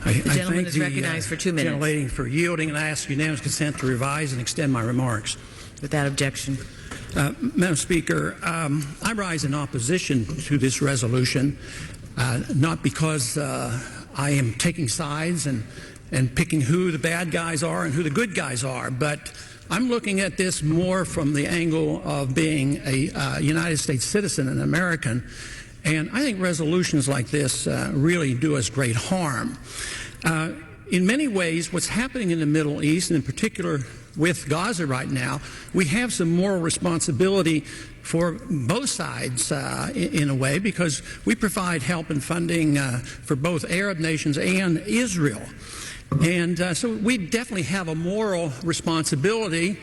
The gentleman thank is recognized for 2 minutes. gentlelady for yielding, and I ask unanimous consent to revise and extend my remarks. Without objection. Madam Speaker, I rise in opposition to this resolution, not because I am taking sides and picking who the bad guys are and who the good guys are, but I'm looking at this more from the angle of being a United States citizen, an American, and I think resolutions like this really do us great harm. In many ways, what's happening in the Middle East, and in particular with Gaza right now, we have some moral responsibility for both sides in a way, because we provide help and funding for both Arab nations and Israel. And so we definitely have a moral responsibility,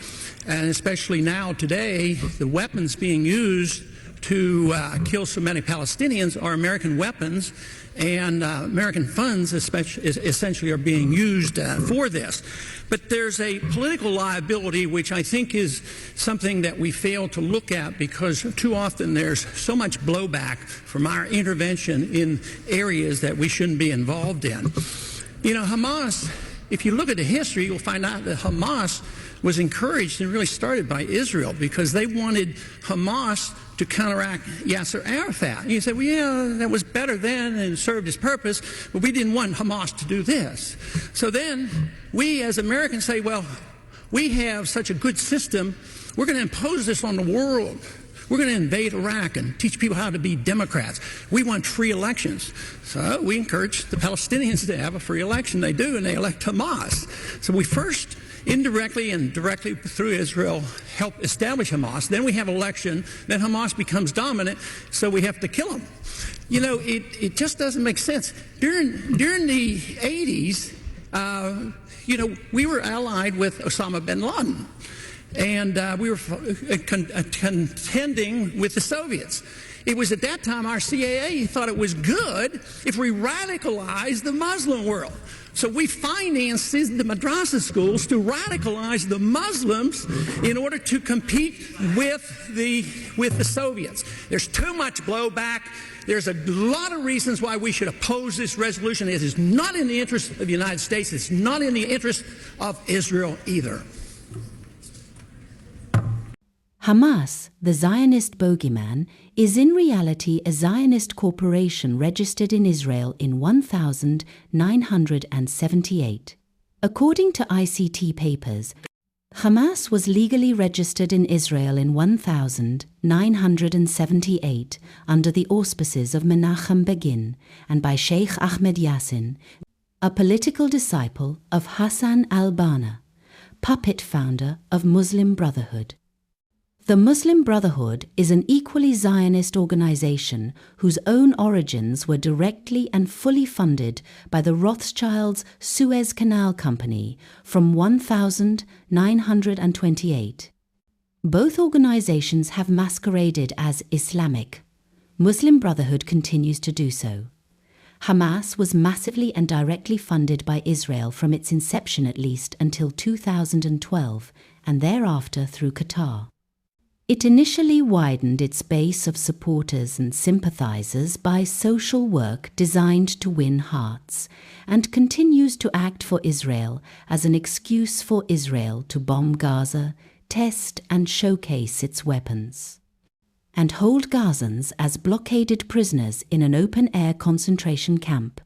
and especially now today, the weapons being used to kill so many Palestinians are American weapons, and American funds essentially are being used for this. But there's a political liability which I think is something that we fail to look at, because too often there's so much blowback from our intervention in areas that we shouldn't be involved in. You know, Hamas, if you look at the history, you'll find out that Hamas was encouraged and really started by Israel, because they wanted Hamas to counteract Yasser Arafat. And you say, well, yeah, that was better then and served its purpose, but we didn't want Hamas to do this. So then we as Americans say, well, we have such a good system, we're going to impose this on the world. We're going to invade Iraq and teach people how to be Democrats. We want free elections. So we encourage the Palestinians to have a free election. They do, and they elect Hamas. So we first, indirectly and directly through Israel, help establish Hamas. Then we have election. Then Hamas becomes dominant, so we have to kill them. You know, it just doesn't make sense. During the 80s, you know, we were allied with Osama bin Laden. And we were contending with the Soviets. It was at that time our CIA thought it was good if we radicalized the Muslim world. So we financed the madrasa schools to radicalize the Muslims in order to compete with the Soviets. There's too much blowback. There's a lot of reasons why we should oppose this resolution. It is not in the interest of the United States. It's not in the interest of Israel either. Hamas, the Zionist bogeyman, is in reality a Zionist corporation registered in Israel in 1978. According to ICT papers, Hamas was legally registered in Israel in 1978 under the auspices of Menachem Begin and by Sheikh Ahmed Yassin, a political disciple of Hassan al-Banna, puppet founder of Muslim Brotherhood. The Muslim Brotherhood is an equally Zionist organization whose own origins were directly and fully funded by the Rothschilds' Suez Canal Company from 1928. Both organizations have masqueraded as Islamic. Muslim Brotherhood continues to do so. Hamas was massively and directly funded by Israel from its inception at least until 2012, and thereafter through Qatar. It initially widened its base of supporters and sympathizers by social work designed to win hearts, and continues to act for Israel as an excuse for Israel to bomb Gaza, test and showcase its weapons, and hold Gazans as blockaded prisoners in an open-air concentration camp.